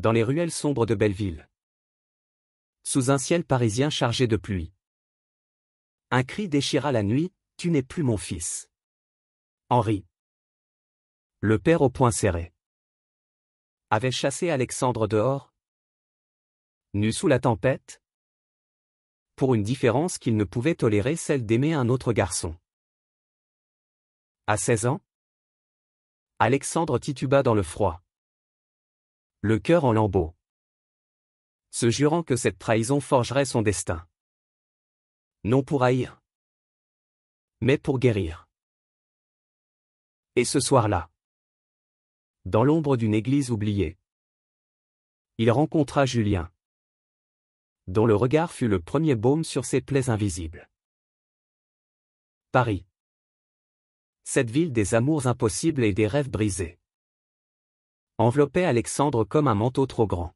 dans les ruelles sombres de Belleville. Sous un ciel parisien chargé de pluie. Un cri déchira la nuit, « Tu n'es plus mon fils. » Henri, le père au poing serré, avait chassé Alexandre dehors, nu sous la tempête, pour une différence qu'il ne pouvait tolérer, celle d'aimer un autre garçon. À 16 ans, Alexandre tituba dans le froid, le cœur en lambeaux, se jurant que cette trahison forgerait son destin. Non pour haïr, mais pour guérir. Et ce soir-là, dans l'ombre d'une église oubliée, il rencontra Julien, dont le regard fut le premier baume sur ses plaies invisibles. Paris. Cette ville des amours impossibles et des rêves brisés, enveloppait Alexandre comme un manteau trop grand.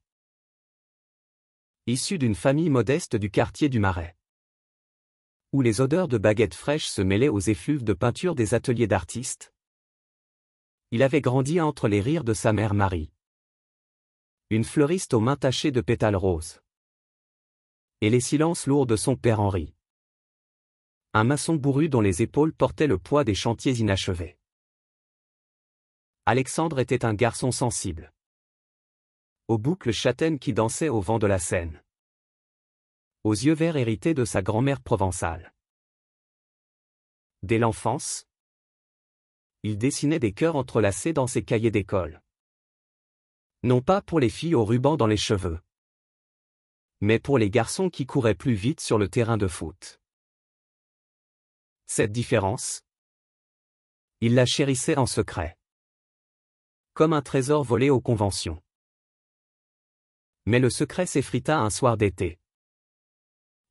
Issu d'une famille modeste du quartier du Marais, où les odeurs de baguettes fraîches se mêlaient aux effluves de peinture des ateliers d'artistes, il avait grandi entre les rires de sa mère Marie, une fleuriste aux mains tachées de pétales roses, et les silences lourds de son père Henri, un maçon bourru dont les épaules portaient le poids des chantiers inachevés. Alexandre était un garçon sensible, aux boucles châtaines qui dansaient au vent de la Seine, aux yeux verts hérités de sa grand-mère provençale. Dès l'enfance, il dessinait des cœurs entrelacés dans ses cahiers d'école. Non pas pour les filles aux rubans dans les cheveux, mais pour les garçons qui couraient plus vite sur le terrain de foot. Cette différence, il la chérissait en secret, comme un trésor volé aux conventions. Mais le secret s'effrita un soir d'été,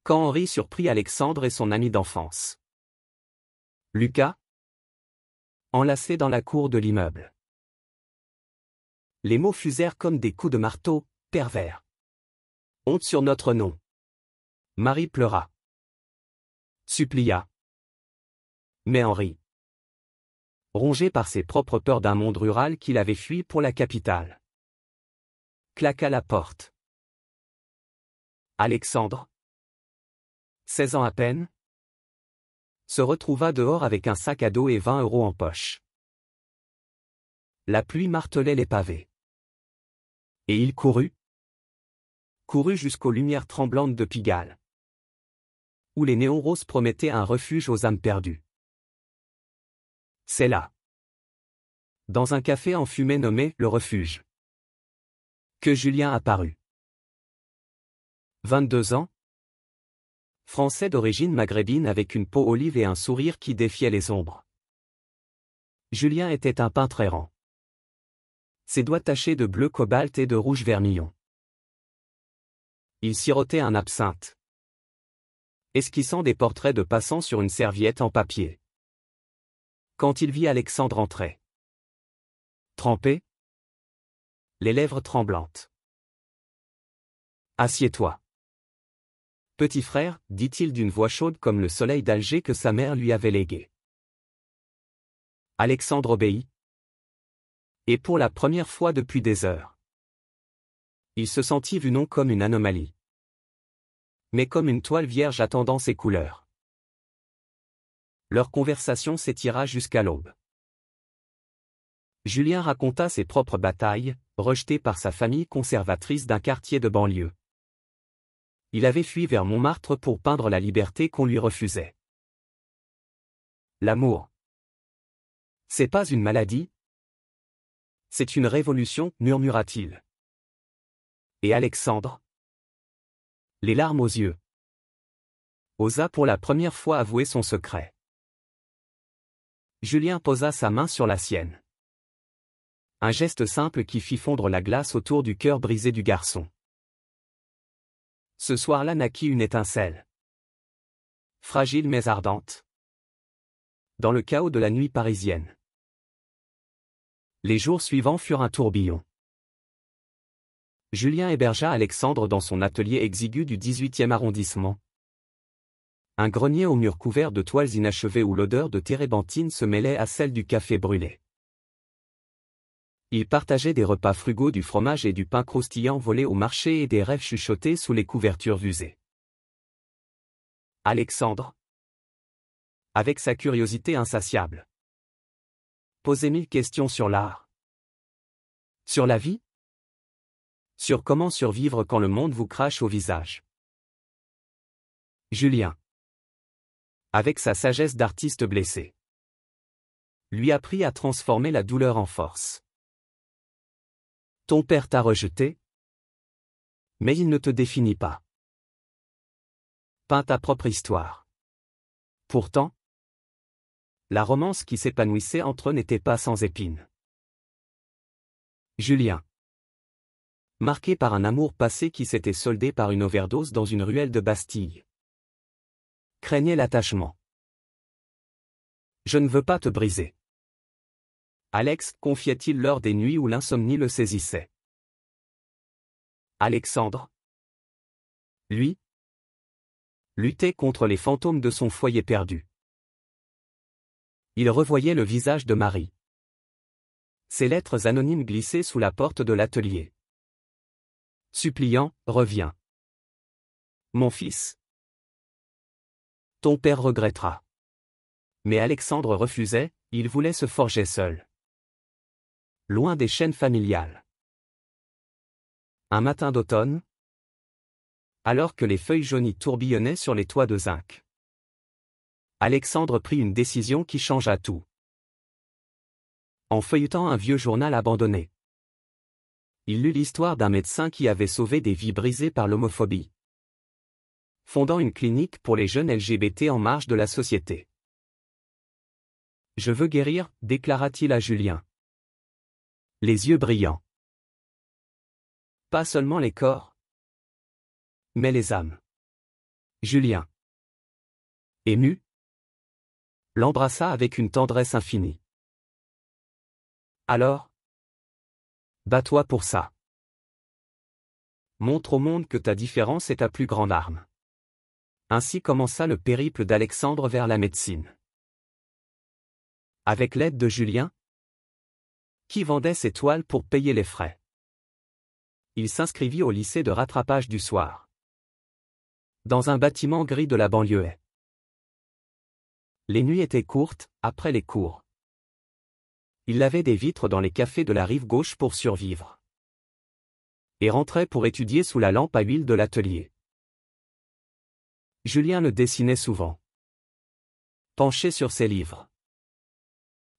quand Henri surprit Alexandre et son ami d'enfance, Lucas, enlacés dans la cour de l'immeuble. Les mots fusèrent comme des coups de marteau, « pervers ». Honte sur notre nom. Marie pleura, supplia. Mais Henri, rongé par ses propres peurs d'un monde rural qu'il avait fui pour la capitale, claqua la porte. Alexandre, 16 ans à peine, se retrouva dehors avec un sac à dos et 20 € en poche. La pluie martelait les pavés. Et il courut jusqu'aux lumières tremblantes de Pigalle, où les néons roses promettaient un refuge aux âmes perdues. C'est là, dans un café enfumé nommé « Le Refuge », que Julien apparut. 22 ans, Français d'origine maghrébine avec une peau olive et un sourire qui défiait les ombres. Julien était un peintre errant, ses doigts tachés de bleu cobalt et de rouge vermillon. Il sirotait un absinthe, esquissant des portraits de passants sur une serviette en papier, quand il vit Alexandre entrer. Trempé, les lèvres tremblantes. « Assieds-toi. » Petit frère, dit-il d'une voix chaude comme le soleil d'Alger que sa mère lui avait légué. Alexandre obéit. Et pour la première fois depuis des heures, il se sentit vu non comme une anomalie, mais comme une toile vierge attendant ses couleurs. Leur conversation s'étira jusqu'à l'aube. Julien raconta ses propres batailles, rejeté par sa famille conservatrice d'un quartier de banlieue. Il avait fui vers Montmartre pour peindre la liberté qu'on lui refusait. L'amour, c'est pas une maladie, c'est une révolution, murmura-t-il. Et Alexandre, les larmes aux yeux, osa pour la première fois avouer son secret. Julien posa sa main sur la sienne. Un geste simple qui fit fondre la glace autour du cœur brisé du garçon. Ce soir-là naquit une étincelle, fragile mais ardente, dans le chaos de la nuit parisienne. Les jours suivants furent un tourbillon. Julien hébergea Alexandre dans son atelier exigu du 18e arrondissement. Un grenier aux murs couverts de toiles inachevées où l'odeur de térébenthine se mêlait à celle du café brûlé. Ils partageaient des repas frugaux, du fromage et du pain croustillant volé au marché et des rêves chuchotés sous les couvertures usées. Alexandre, avec sa curiosité insatiable, posait 1000 questions sur l'art. Sur la vie? Sur comment survivre quand le monde vous crache au visage. Julien, avec sa sagesse d'artiste blessé, lui apprit à transformer la douleur en force. Ton père t'a rejeté, mais il ne te définit pas. Peins ta propre histoire. Pourtant, la romance qui s'épanouissait entre eux n'était pas sans épines. Julien, marqué par un amour passé qui s'était soldé par une overdose dans une ruelle de Bastille, craignait l'attachement. Je ne veux pas te briser. Alex, confiait-il lors des nuits où l'insomnie le saisissait. Alexandre, lui, luttait contre les fantômes de son foyer perdu. Il revoyait le visage de Marie. Ses lettres anonymes glissaient sous la porte de l'atelier. Suppliant, reviens. Mon fils. Ton père regrettera. Mais Alexandre refusait, il voulait se forger seul. Loin des chaînes familiales. Un matin d'automne, alors que les feuilles jaunies tourbillonnaient sur les toits de zinc, Alexandre prit une décision qui changea tout. En feuilletant un vieux journal abandonné, il lut l'histoire d'un médecin qui avait sauvé des vies brisées par l'homophobie, fondant une clinique pour les jeunes LGBT en marge de la société. Je veux guérir, déclara-t-il à Julien. Les yeux brillants. Pas seulement les corps, mais les âmes. Julien, ému, l'embrassa avec une tendresse infinie. Alors, bats-toi pour ça. Montre au monde que ta différence est ta plus grande arme. Ainsi commença le périple d'Alexandre vers la médecine. Avec l'aide de Julien, qui vendait ses toiles pour payer les frais, il s'inscrivit au lycée de rattrapage du soir, dans un bâtiment gris de la banlieue. Les nuits étaient courtes, après les cours. Il lavait des vitres dans les cafés de la rive gauche pour survivre, et rentrait pour étudier sous la lampe à huile de l'atelier. Julien le dessinait souvent, penché sur ses livres.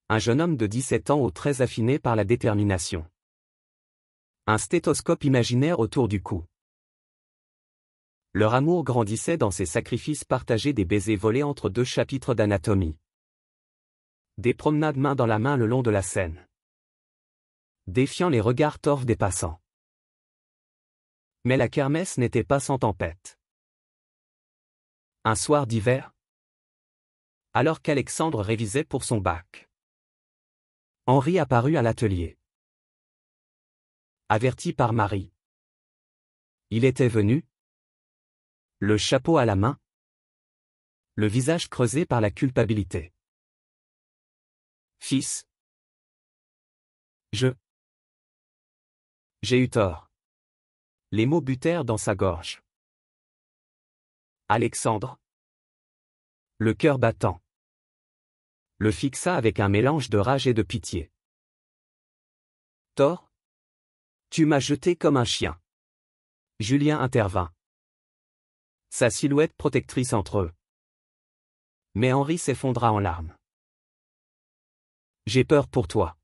Un jeune homme de 17 ans aux traits affinés par la détermination. Un stéthoscope imaginaire autour du cou. Leur amour grandissait dans ces sacrifices partagés, des baisers volés entre deux chapitres d'anatomie. Des promenades main dans la main le long de la Seine, défiant les regards torves des passants. Mais la kermesse n'était pas sans tempête. Un soir d'hiver, alors qu'Alexandre révisait pour son bac, Henri apparut à l'atelier. Averti par Marie. Il était venu, le chapeau à la main, le visage creusé par la culpabilité. Fils. J'ai eu tort. Les mots butèrent dans sa gorge. Alexandre, le cœur battant, le fixa avec un mélange de rage et de pitié. Tort? Tu m'as jeté comme un chien. Julien intervint, sa silhouette protectrice entre eux. Mais Henri s'effondra en larmes. J'ai peur pour toi.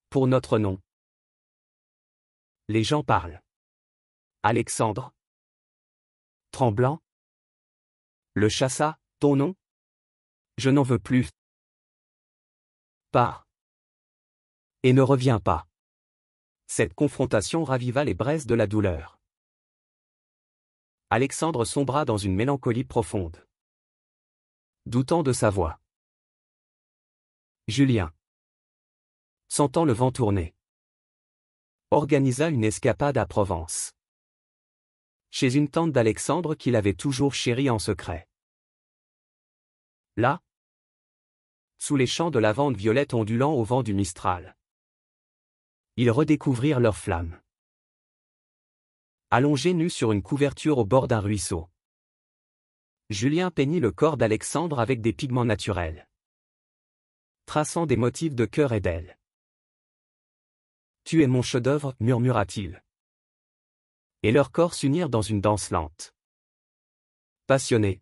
Pour notre nom. Les gens parlent. Alexandre, tremblant, le chassa, ton nom? Je n'en veux plus. Pars. Et ne reviens pas. Cette confrontation raviva les braises de la douleur. Alexandre sombra dans une mélancolie profonde, doutant de sa voix. Julien, sentant le vent tourner, organisa une escapade à Provence, chez une tante d'Alexandre qu'il avait toujours chérie en secret. Là, sous les champs de lavande violette ondulant au vent du Mistral, Ils redécouvrirent leurs flammes. Allongé nu sur une couverture au bord d'un ruisseau, Julien peignit le corps d'Alexandre avec des pigments naturels, traçant des motifs de cœur et d'ailes. « Tu es mon chef-d'œuvre » murmura-t-il. Et leurs corps s'unirent dans une danse lente, passionnée,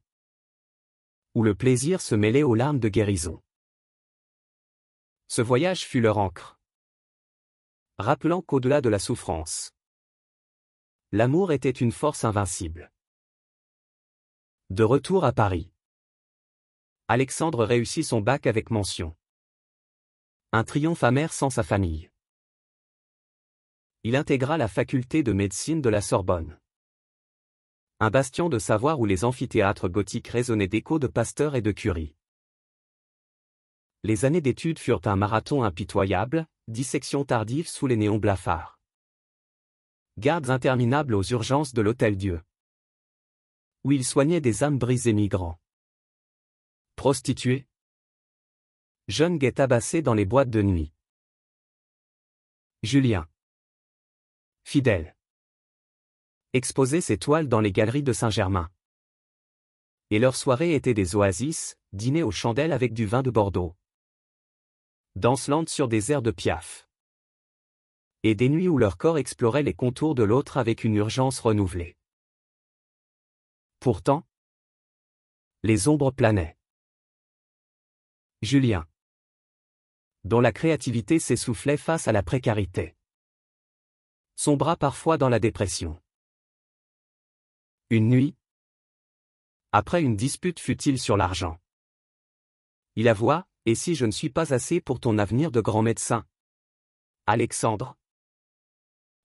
où le plaisir se mêlait aux larmes de guérison. Ce voyage fut leur ancre, rappelant qu'au-delà de la souffrance, l'amour était une force invincible. De retour à Paris, Alexandre réussit son bac avec mention. Un triomphe amer sans sa famille. Il intégra la faculté de médecine de la Sorbonne. Un bastion de savoir où les amphithéâtres gothiques résonnaient d'échos de Pasteur et de Curie. Les années d'études furent un marathon impitoyable, dissections tardives sous les néons blafards, gardes interminables aux urgences de l'Hôtel-Dieu, où il soignait des âmes brisées migrants. Prostituées, jeunes gays tabassés dans les boîtes de nuit. Julien, fidèle, exposait ses toiles dans les galeries de Saint-Germain. Et leurs soirées étaient des oasis, dîners aux chandelles avec du vin de Bordeaux, danses lentes sur des airs de Piaf, et des nuits où leur corps explorait les contours de l'autre avec une urgence renouvelée. Pourtant, les ombres planaient. Julien, dont la créativité s'essoufflait face à la précarité, sombra parfois dans la dépression. Une nuit, après une dispute futile sur l'argent, il avoua: « Et si je ne suis pas assez pour ton avenir de grand médecin, Alexandre ?»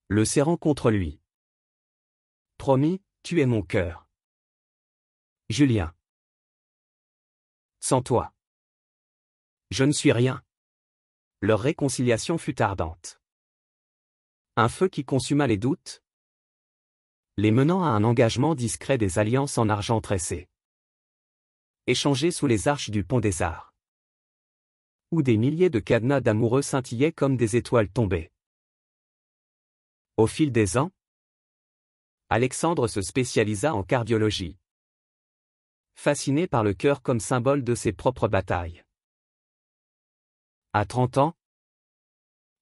Le serrant contre lui. « Promis, tu es mon cœur. Julien. Sans toi, je ne suis rien. » Leur réconciliation fut ardente. Un feu qui consuma les doutes, les menant à un engagement discret des alliances en argent tressé, échangées sous les arches du Pont des Arts, où des milliers de cadenas d'amoureux scintillaient comme des étoiles tombées. Au fil des ans, Alexandre se spécialisa en cardiologie, fasciné par le cœur comme symbole de ses propres batailles. À 30 ans,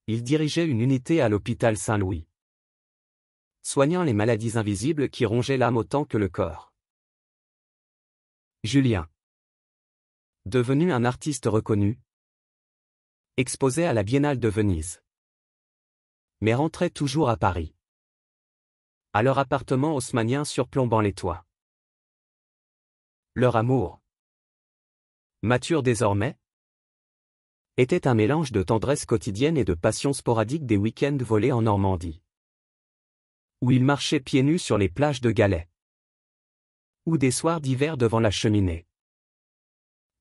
il dirigeait une unité à l'hôpital Saint-Louis, soignant les maladies invisibles qui rongeaient l'âme autant que le corps. Julien, devenu un artiste reconnu, exposait à la Biennale de Venise, mais rentrait toujours à Paris, à leur appartement haussmannien surplombant les toits. Leur amour, mature désormais, était un mélange de tendresse quotidienne et de passion sporadique des week-ends volés en Normandie, où ils marchaient pieds nus sur les plages de Galets, ou des soirs d'hiver devant la cheminée,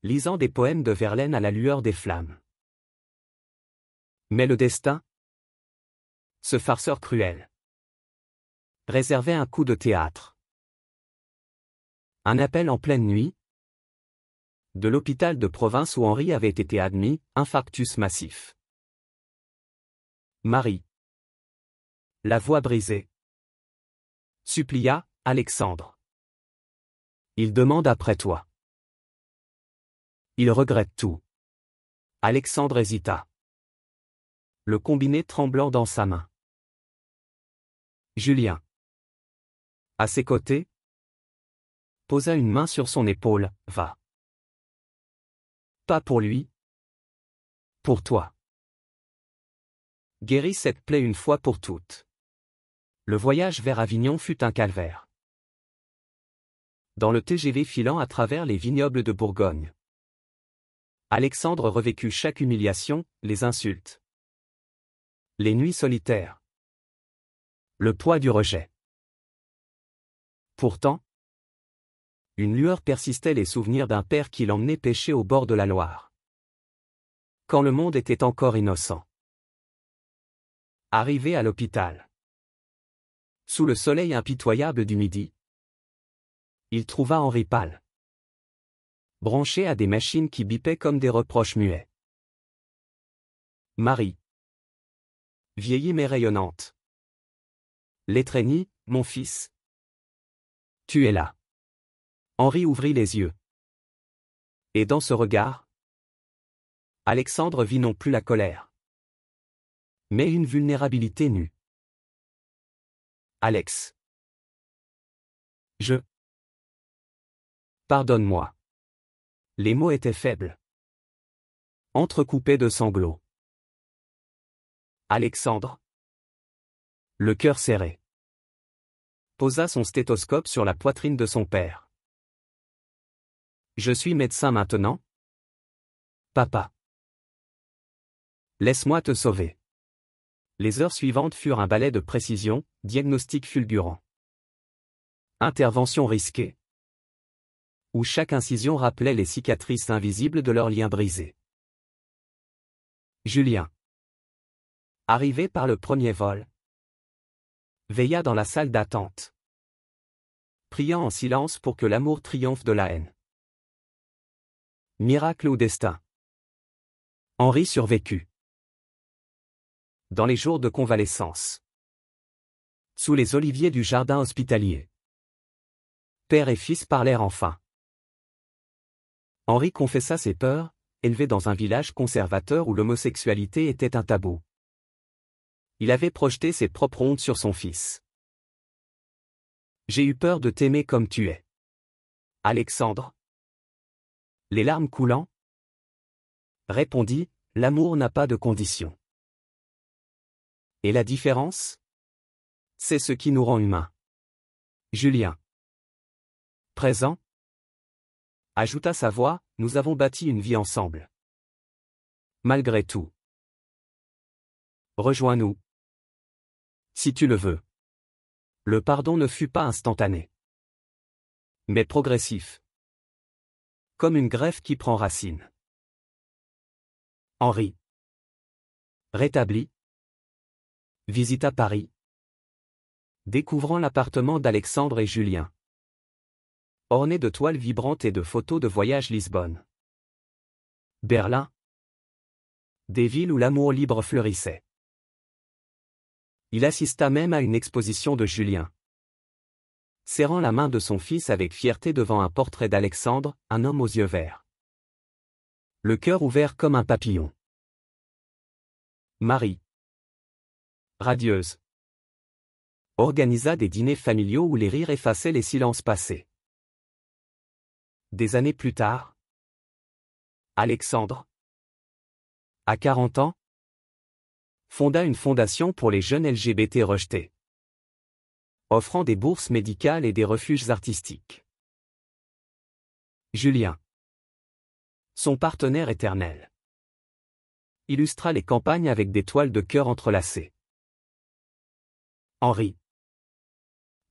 lisant des poèmes de Verlaine à la lueur des flammes. Mais le destin, ce farceur cruel, réservait un coup de théâtre. Un appel en pleine nuit, de l'hôpital de province où Henri avait été admis, infarctus massif. Marie, la voix brisée, supplia: « Alexandre, il demande après toi. Il regrette tout. » Alexandre hésita, le combiné tremblant dans sa main. Julien, à ses côtés, posa une main sur son épaule. « Va. Pas pour lui. Pour toi. Guéris cette plaie une fois pour toutes. » Le voyage vers Avignon fut un calvaire. Dans le TGV filant à travers les vignobles de Bourgogne, Alexandre revécut chaque humiliation, les insultes, les nuits solitaires, le poids du rejet. Pourtant, une lueur persistait, les souvenirs d'un père qui l'emmenait pêcher au bord de la Loire, quand le monde était encore innocent. Arrivé à l'hôpital, sous le soleil impitoyable du midi, il trouva Henri pâle, branché à des machines qui bipaient comme des reproches muets. Marie, Vieillie mais rayonnante. L'étreignit, mon fils. Tu es là. Henri ouvrit les yeux. Et dans ce regard, Alexandre vit non plus la colère, mais une vulnérabilité nue. Alex. Pardonne-moi. Les mots étaient faibles, entrecoupés de sanglots. Alexandre, le cœur serré, posa son stéthoscope sur la poitrine de son père. Je suis médecin maintenant? Papa. Laisse-moi te sauver. Les heures suivantes furent un ballet de précision, diagnostic fulgurant. Intervention risquée, où chaque incision rappelait les cicatrices invisibles de leurs liens brisés. Julien, arrivé par le premier vol, veilla dans la salle d'attente, priant en silence pour que l'amour triomphe de la haine. Miracle ou destin? Henri survécut. Dans les jours de convalescence, sous les oliviers du jardin hospitalier, père et fils parlèrent enfin. Henri confessa ses peurs, élevé dans un village conservateur où l'homosexualité était un tabou. Il avait projeté ses propres hontes sur son fils. J'ai eu peur de t'aimer comme tu es. Alexandre, les larmes coulant, répondit, l'amour n'a pas de condition. Et la différence? C'est ce qui nous rend humains. Julien. Présent? Ajouta sa voix, nous avons bâti une vie ensemble. Malgré tout. Rejoins-nous. Si tu le veux. Le pardon ne fut pas instantané, mais progressif. Comme une greffe qui prend racine. Henri, rétabli, visita Paris, découvrant l'appartement d'Alexandre et Julien, orné de toiles vibrantes et de photos de voyage Lisbonne. Berlin, des villes où l'amour libre fleurissait. Il assista même à une exposition de Julien, serrant la main de son fils avec fierté devant un portrait d'Alexandre, un homme aux yeux verts, le cœur ouvert comme un papillon. Marie, radieuse, organisa des dîners familiaux où les rires effaçaient les silences passés. Des années plus tard, Alexandre, à 40 ans, fonda une fondation pour les jeunes LGBT rejetés, offrant des bourses médicales et des refuges artistiques. Julien, son partenaire éternel, illustra les campagnes avec des toiles de cœur entrelacées. Henri,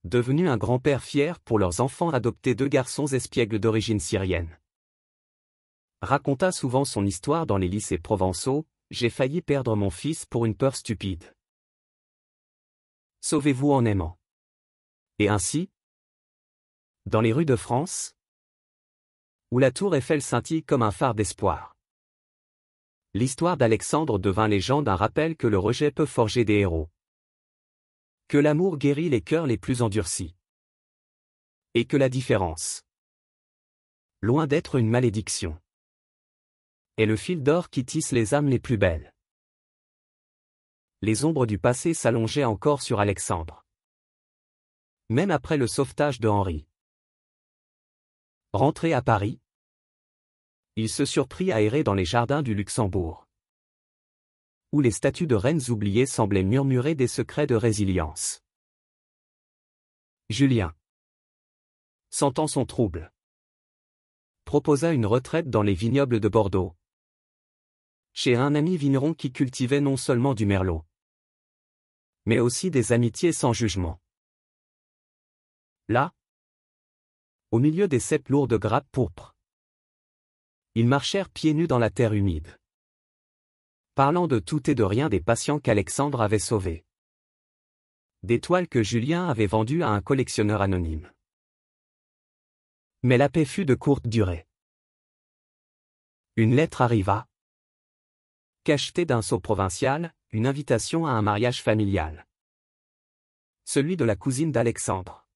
devenu un grand-père fier pour leurs enfants adoptés, 2 garçons espiègles d'origine syrienne, raconta souvent son histoire dans les lycées provençaux, j'ai failli perdre mon fils pour une peur stupide. Sauvez-vous en aimant. Et ainsi, dans les rues de France, où la tour Eiffel scintille comme un phare d'espoir, l'histoire d'Alexandre devint légende, un rappel que le rejet peut forger des héros. Que l'amour guérit les cœurs les plus endurcis. Et que la différence, loin d'être une malédiction, est le fil d'or qui tisse les âmes les plus belles. Les ombres du passé s'allongeaient encore sur Alexandre, même après le sauvetage de Henri. Rentré à Paris, il se surprit à errer dans les jardins du Luxembourg, où les statues de reines oubliées semblaient murmurer des secrets de résilience. Julien, sentant son trouble, proposa une retraite dans les vignobles de Bordeaux, chez un ami vigneron qui cultivait non seulement du merlot, mais aussi des amitiés sans jugement. Là, au milieu des ceps lourds de grappes pourpres, ils marchèrent pieds nus dans la terre humide, parlant de tout et de rien, des patients qu'Alexandre avait sauvés, des toiles que Julien avait vendues à un collectionneur anonyme. Mais la paix fut de courte durée. Une lettre arriva, cachetée d'un sceau provincial, une invitation à un mariage familial. Celui de la cousine d'Alexandre.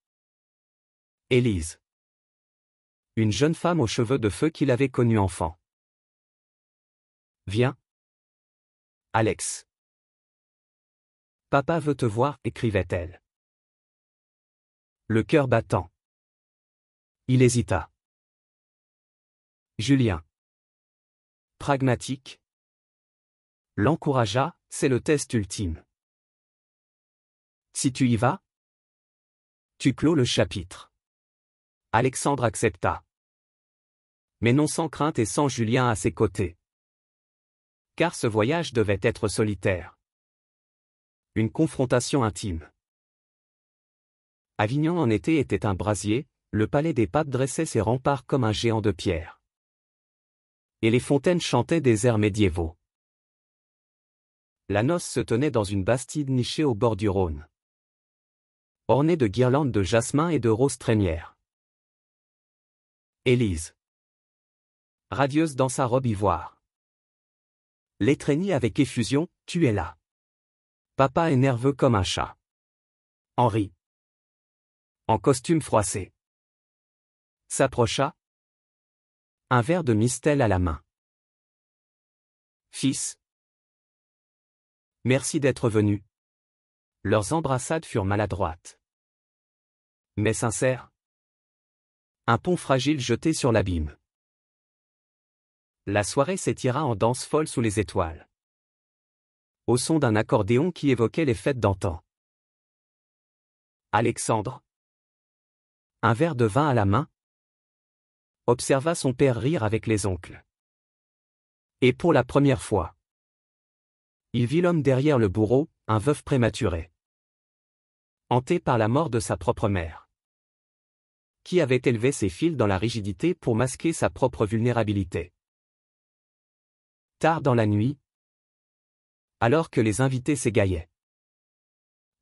Élise. Une jeune femme aux cheveux de feu qu'il avait connue enfant. Viens. Alex. Papa veut te voir, écrivait-elle. Le cœur battant. Il hésita. Julien. Pragmatique. L'encouragea, c'est le test ultime. Si tu y vas, tu clôt le chapitre. Alexandre accepta. Mais non sans crainte et sans Julien à ses côtés. Car ce voyage devait être solitaire. Une confrontation intime. Avignon en été était un brasier, le palais des papes dressait ses remparts comme un géant de pierre. Et les fontaines chantaient des airs médiévaux. La noce se tenait dans une bastide nichée au bord du Rhône. Ornée de guirlandes de jasmin et de roses trémières. Élise. Radieuse dans sa robe ivoire. L'étreignit avec effusion, tu es là. Papa est nerveux comme un chat. Henri. En costume froissé. S'approcha. Un verre de Mistel à la main. Fils. Merci d'être venu. Leurs embrassades furent maladroites. Mais sincères. Un pont fragile jeté sur l'abîme. La soirée s'étira en danse folle sous les étoiles. Au son d'un accordéon qui évoquait les fêtes d'antan. Alexandre. Un verre de vin à la main. Observa son père rire avec les oncles. Et pour la première fois, il vit l'homme derrière le bourreau, un veuf prématuré. Hanté par la mort de sa propre mère. Qui avait élevé ses fils dans la rigidité pour masquer sa propre vulnérabilité. Tard dans la nuit, alors que les invités s'égaillaient,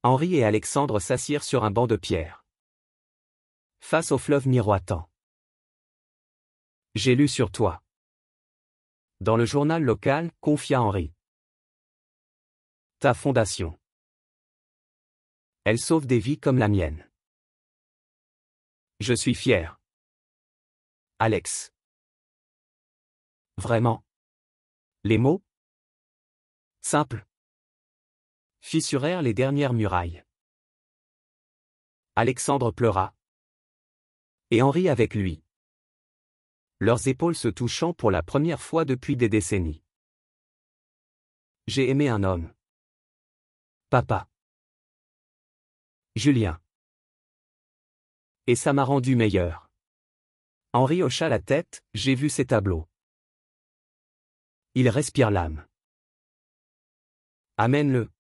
Henri et Alexandre s'assirent sur un banc de pierre. Face au fleuve miroitant. J'ai lu sur toi. Dans le journal local, confia Henri. Ta fondation. Elle sauve des vies comme la mienne. Je suis fier. Alex. Vraiment. Les mots, simples, fissurèrent les dernières murailles. Alexandre pleura. Et Henri avec lui. Leurs épaules se touchant pour la première fois depuis des décennies. J'ai aimé un homme. Papa. Julien. Et ça m'a rendu meilleur. Henri hocha la tête, j'ai vu ces tableaux. Il respire l'âme. Amène-le.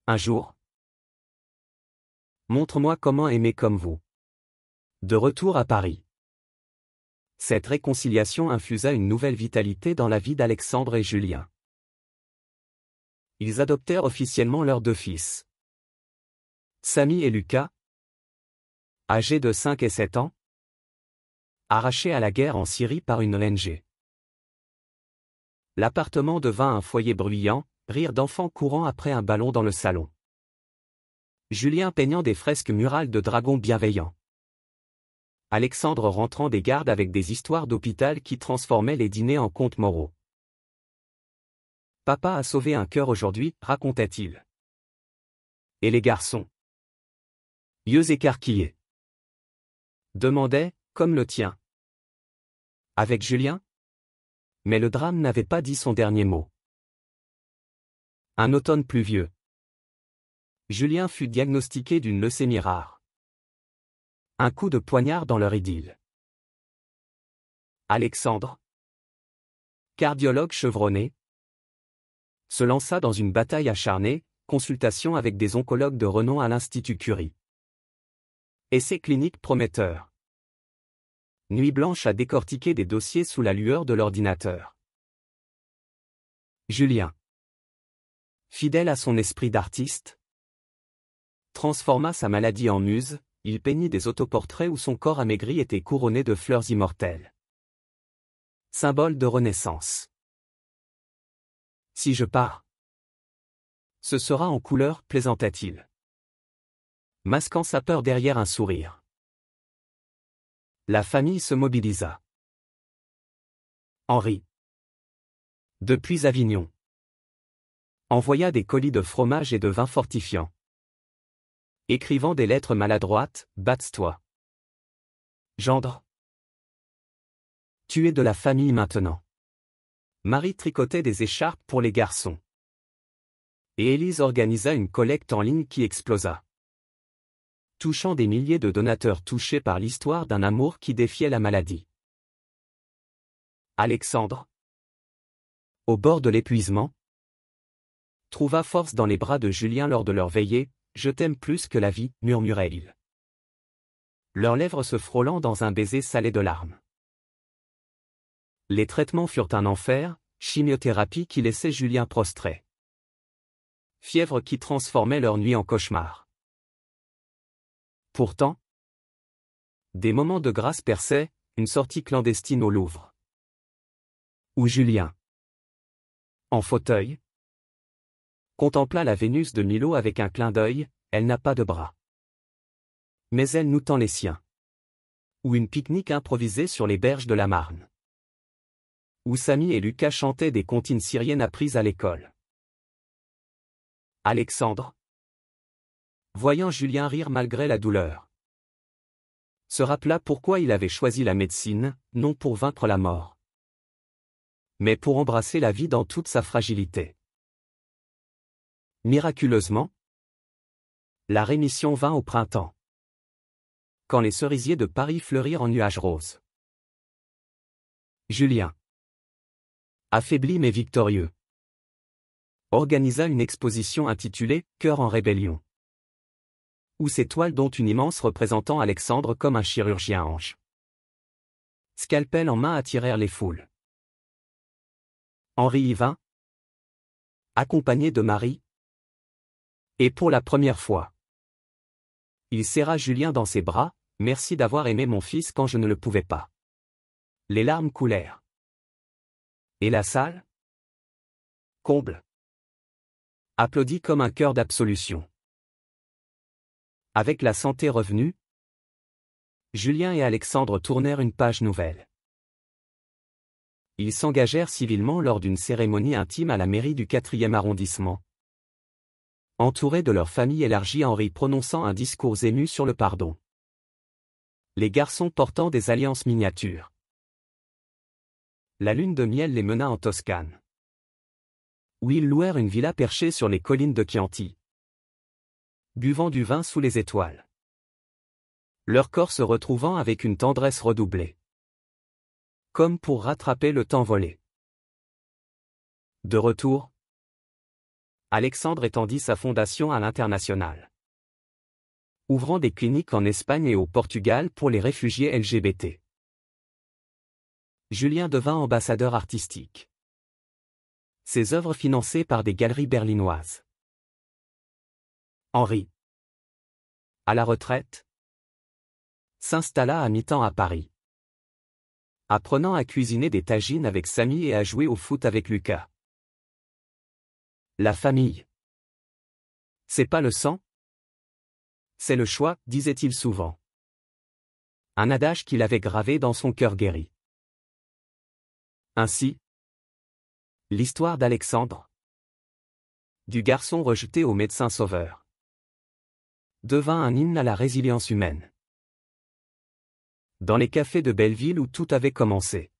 Un jour. Montre-moi comment aimer comme vous. De retour à Paris. Cette réconciliation infusa une nouvelle vitalité dans la vie d'Alexandre et Julien. Ils adoptèrent officiellement leurs deux fils. Samy et Lucas, âgés de 5 et 7 ans, arrachés à la guerre en Syrie par une ONG. L'appartement devint un foyer bruyant, rire d'enfants courant après un ballon dans le salon. Julien peignant des fresques murales de dragons bienveillants. Alexandre rentrant des gardes avec des histoires d'hôpital qui transformaient les dîners en contes moraux. Papa a sauvé un cœur aujourd'hui, racontait-il. Et les garçons? Yeux écarquillés. Demandaient, comme le tien. Avec Julien? Mais le drame n'avait pas dit son dernier mot. Un automne pluvieux. Julien fut diagnostiqué d'une leucémie rare. Un coup de poignard dans leur idylle. Alexandre, cardiologue chevronné, se lança dans une bataille acharnée, consultation avec des oncologues de renom à l'Institut Curie. Essais cliniques prometteurs. Nuit blanche à décortiquer des dossiers sous la lueur de l'ordinateur. Julien, fidèle à son esprit d'artiste, transforma sa maladie en muse, il peignit des autoportraits où son corps amaigri était couronné de fleurs immortelles. Symbole de renaissance. Si je pars, Ce sera en couleur, plaisanta-t-il, masquant sa peur derrière un sourire. La famille se mobilisa. Henri, depuis Avignon, envoya des colis de fromage et de vin fortifiant. Écrivant des lettres maladroites, batte-toi. Gendre. Tu es de la famille maintenant. Marie tricotait des écharpes pour les garçons. Et Élise organisa une collecte en ligne qui explosa, touchant des milliers de donateurs touchés par l'histoire d'un amour qui défiait la maladie. Alexandre, au bord de l'épuisement, trouva force dans les bras de Julien lors de leur veillée. « Je t'aime plus que la vie », murmurait-il, leurs lèvres se frôlant dans un baiser salé de larmes. Les traitements furent un enfer, chimiothérapie qui laissait Julien prostré. Fièvre qui transformait leur nuit en cauchemar. Pourtant, des moments de grâce perçaient, une sortie clandestine au Louvre, où Julien, en fauteuil, contempla la Vénus de Milo avec un clin d'œil. Elle n'a pas de bras, mais elle nous tend les siens. Ou une pique-nique improvisée sur les berges de la Marne, où Samy et Lucas chantaient des comptines syriennes apprises à l'école. Alexandre, voyant Julien rire malgré la douleur, se rappela pourquoi il avait choisi la médecine, non pour vaincre la mort, mais pour embrasser la vie dans toute sa fragilité. Miraculeusement, la rémission vint au printemps, quand les cerisiers de Paris fleurirent en nuages roses. Julien, affaibli mais victorieux, organisa une exposition intitulée « Cœur en rébellion », où ses toiles dont une immense représentant Alexandre comme un chirurgien ange, scalpel en main, attirèrent les foules. Henri y vint, accompagné de Marie, et pour la première fois, il serra Julien dans ses bras. « Merci d'avoir aimé mon fils quand je ne le pouvais pas. » Les larmes coulèrent. Et la salle, comble, applaudit comme un chœur d'absolution. Avec la santé revenue, Julien et Alexandre tournèrent une page nouvelle. Ils s'engagèrent civilement lors d'une cérémonie intime à la mairie du 4e arrondissement. Entourés de leur famille élargie, Henri prononçant un discours ému sur le pardon. Les garçons portant des alliances miniatures. La lune de miel les mena en Toscane, où ils louèrent une villa perchée sur les collines de Chianti, buvant du vin sous les étoiles, leur corps se retrouvant avec une tendresse redoublée, comme pour rattraper le temps volé. De retour, Alexandre étendit sa fondation à l'international, ouvrant des cliniques en Espagne et au Portugal pour les réfugiés LGBT. Julien devint ambassadeur artistique. Ses œuvres financées par des galeries berlinoises. Henri, à la retraite, s'installa à mi-temps à Paris, apprenant à cuisiner des tagines avec Samy et à jouer au foot avec Lucas. La famille, c'est pas le sang, c'est le choix, disait-il souvent. Un adage qu'il avait gravé dans son cœur guéri. Ainsi, l'histoire d'Alexandre, du garçon rejeté au médecin sauveur, devint un hymne à la résilience humaine. Dans les cafés de Belleville où tout avait commencé,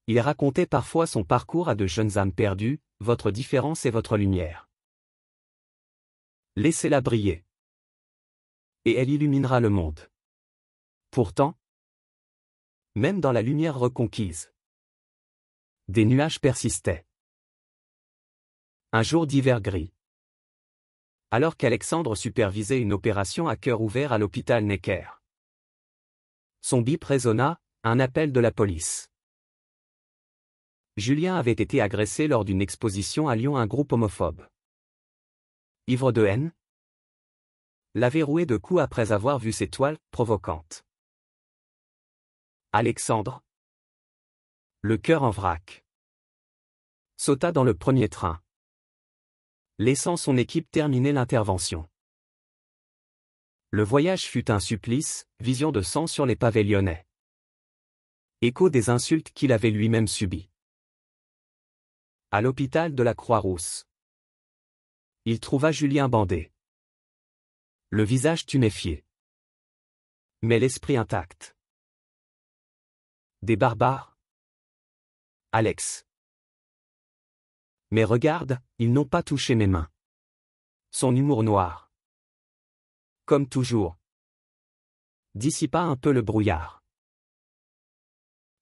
il racontait parfois son parcours à de jeunes âmes perdues. Votre différence est votre lumière. Laissez-la briller, et elle illuminera le monde. Pourtant, même dans la lumière reconquise, des nuages persistaient. Un jour d'hiver gris, alors qu'Alexandre supervisait une opération à cœur ouvert à l'hôpital Necker, son bip résonna, un appel de la police. Julien avait été agressé lors d'une exposition à Lyon. Un groupe homophobe, ivre de haine, l'avait roué de coups après avoir vu ses toiles provocantes. Alexandre, le cœur en vrac, sauta dans le premier train, laissant son équipe terminer l'intervention. Le voyage fut un supplice, vision de sang sur les pavés lyonnais. Écho des insultes qu'il avait lui-même subies. À l'hôpital de la Croix-Rousse. Il trouva Julien bandé. Le visage tuméfié. Mais l'esprit intact. Des barbares. Alex. Mais regarde, ils n'ont pas touché mes mains. Son humour noir. Comme toujours. Dissipa un peu le brouillard.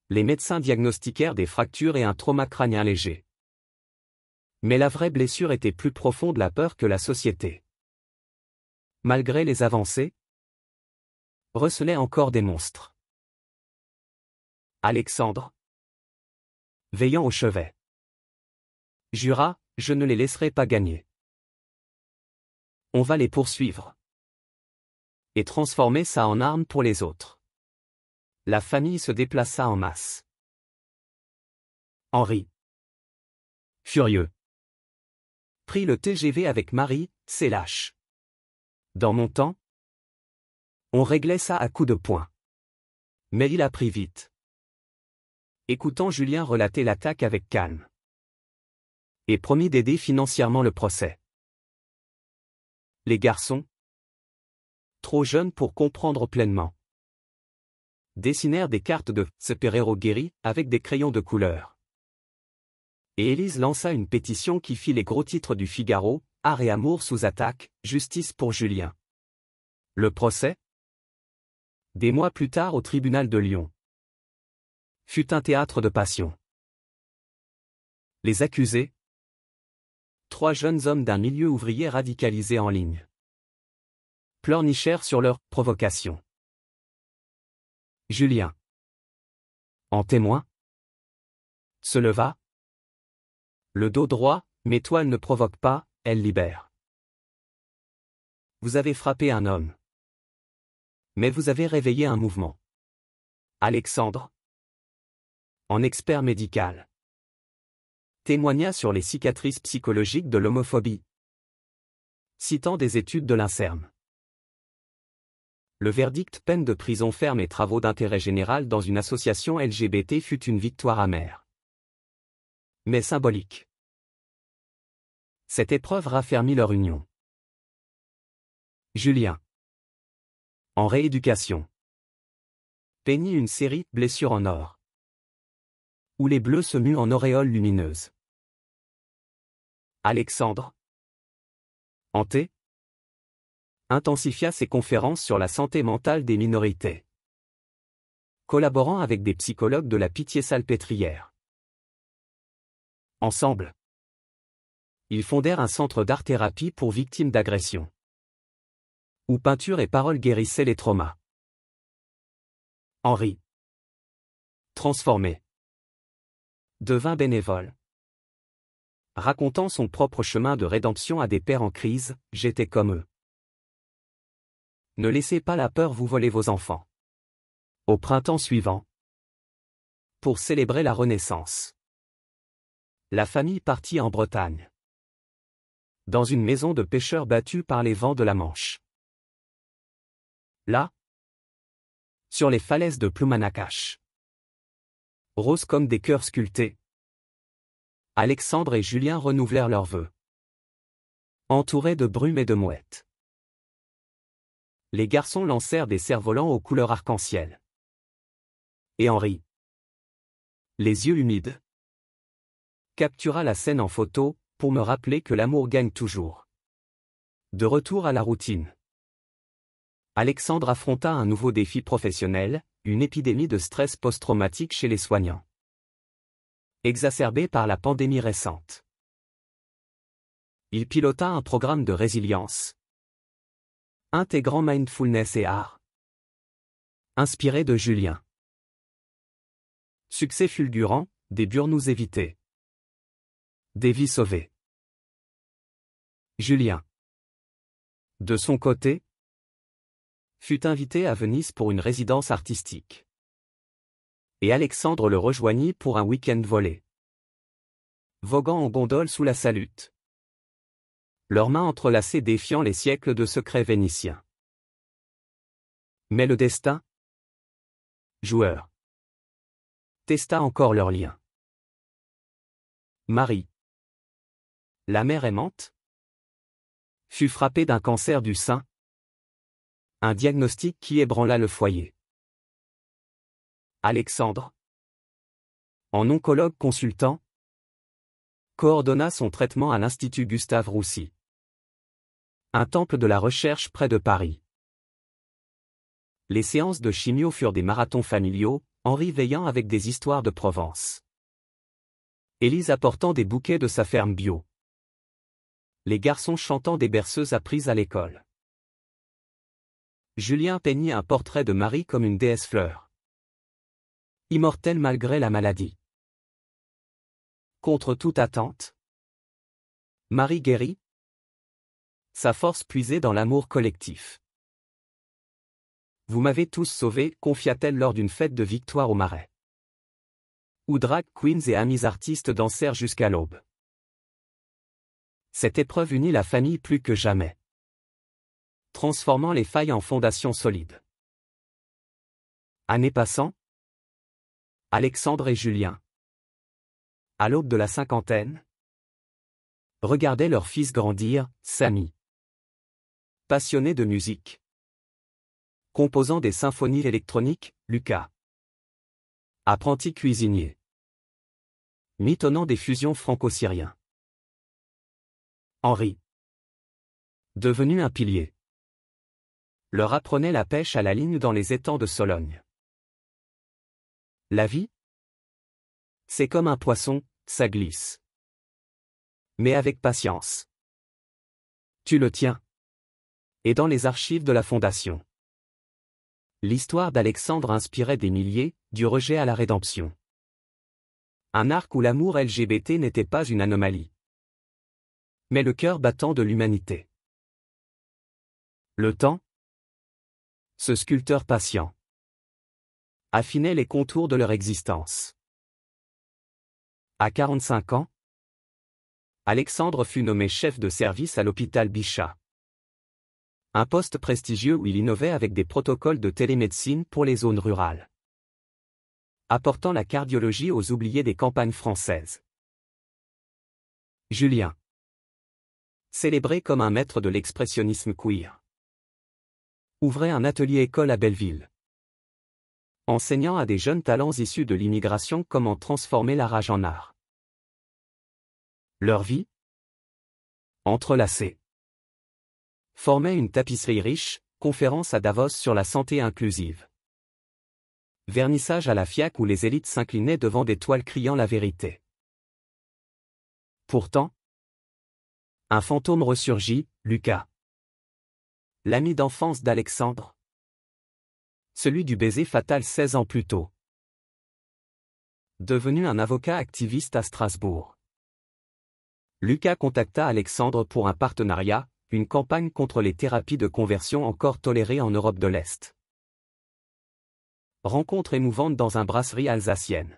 Les médecins diagnostiquèrent des fractures et un trauma crânien léger. Mais la vraie blessure était plus profonde, la peur que la société, malgré les avancées, recelait encore des monstres. Alexandre, veillant au chevet, jura, je ne les laisserai pas gagner. On va les poursuivre. Et transformer ça en arme pour les autres. La famille se déplaça en masse. Henri, furieux, prit le TGV avec Marie, c'est lâche. Dans mon temps, on réglait ça à coups de poing. Mais il apprit vite. Écoutant Julien relater l'attaque avec calme. Et promit d'aider financièrement le procès. Les garçons, trop jeunes pour comprendre pleinement, dessinèrent des cartes de « Ce Perero guéri » avec des crayons de couleur. Et Élise lança une pétition qui fit les gros titres du Figaro, « Art et amour sous attaque, justice pour Julien ». Le procès, des mois plus tard au tribunal de Lyon, fut un théâtre de passion. Les accusés, 3 jeunes hommes d'un milieu ouvrier radicalisés en ligne, pleurnichèrent sur leur « provocation ». Julien, en témoin, se leva. Le dos droit, mais toi elle ne provoque pas, elle libère. Vous avez frappé un homme. Mais vous avez réveillé un mouvement. Alexandre, en expert médical, témoigna sur les cicatrices psychologiques de l'homophobie, citant des études de l'INSERM. Le verdict, peine de prison ferme et travaux d'intérêt général dans une association LGBT, fut une victoire amère, mais symbolique. Cette épreuve raffermit leur union. Julien, en rééducation, peignit une série « Blessures en or », où les bleus se muent en auréoles lumineuses. Alexandre, hanté, intensifia ses conférences sur la santé mentale des minorités, collaborant avec des psychologues de la Pitié-Salpêtrière. Ensemble, ils fondèrent un centre d'art-thérapie pour victimes d'agressions, où peinture et parole guérissaient les traumas. Henri, transformé, devint bénévole, racontant son propre chemin de rédemption à des pères en crise, « J'étais comme eux. Ne laissez pas la peur vous voler vos enfants. » Au printemps suivant, pour célébrer la Renaissance, la famille partit en Bretagne, dans une maison de pêcheurs battue par les vents de la Manche. Là, sur les falaises de Ploumanacach, roses comme des cœurs sculptés, Alexandre et Julien renouvelèrent leurs vœux, entourés de brume et de mouettes. Les garçons lancèrent des cerfs-volants aux couleurs arc-en-ciel. Et Henri, les yeux humides, captura la scène en photo, pour me rappeler que l'amour gagne toujours. De retour à la routine, Alexandre affronta un nouveau défi professionnel, une épidémie de stress post-traumatique chez les soignants, exacerbée par la pandémie récente. Il pilota un programme de résilience, intégrant mindfulness et art, inspiré de Julien. Succès fulgurant, des burn-out évités, des vies sauvées. Julien, de son côté, fut invité à Venise pour une résidence artistique. Et Alexandre le rejoignit pour un week-end volé, voguant en gondole sous la Salute. leurs mains entrelacées défiant les siècles de secrets vénitiens. Mais le destin, joueur, testa encore leur lien. Marie, la mère aimante, fut frappée d'un cancer du sein, un diagnostic qui ébranla le foyer. Alexandre, en oncologue consultant, coordonna son traitement à l'Institut Gustave Roussy, un temple de la recherche près de Paris. Les séances de chimio furent des marathons familiaux, Henri veillant avec des histoires de Provence, Élise apportant des bouquets de sa ferme bio, les garçons chantant des berceuses apprises à l'école. Julien peignit un portrait de Marie comme une déesse fleur, immortelle malgré la maladie. Contre toute attente, Marie guérit, sa force puisée dans l'amour collectif. Vous m'avez tous sauvé, confia-t-elle lors d'une fête de victoire au Marais, où drag queens et amis artistes dansèrent jusqu'à l'aube. Cette épreuve unit la famille plus que jamais, transformant les failles en fondations solides. Années passant, Alexandre et Julien, à l'aube de la cinquantaine, regardaient leur fils grandir, Samy, passionné de musique, composant des symphonies électroniques, Lucas, apprenti cuisinier, mitonnant des fusions franco-syriens. Henri, devenu un pilier, leur apprenait la pêche à la ligne dans les étangs de Sologne. La vie, c'est comme un poisson, ça glisse. Mais avec patience. Tu le tiens. Et dans les archives de la Fondation, l'histoire d'Alexandre inspirait des milliers, du rejet à la rédemption. Un arc où l'amour LGBT n'était pas une anomalie, mais le cœur battant de l'humanité. Le temps, ce sculpteur patient, affinait les contours de leur existence. À 45 ans, Alexandre fut nommé chef de service à l'hôpital Bichat. Un poste prestigieux où il innovait avec des protocoles de télémédecine pour les zones rurales, apportant la cardiologie aux oubliés des campagnes françaises. Julien, célébré comme un maître de l'expressionnisme queer, ouvrait un atelier-école à Belleville, enseignant à des jeunes talents issus de l'immigration comment transformer la rage en art. Leur vie, entrelacée, formait une tapisserie riche, conférence à Davos sur la santé inclusive, vernissage à la FIAC où les élites s'inclinaient devant des toiles criant la vérité. Pourtant, un fantôme ressurgit, Lucas, l'ami d'enfance d'Alexandre, celui du baiser fatal 16 ans plus tôt. Devenu un avocat activiste à Strasbourg, Lucas contacta Alexandre pour un partenariat, une campagne contre les thérapies de conversion encore tolérées en Europe de l'Est. Rencontre émouvante dans une brasserie alsacienne,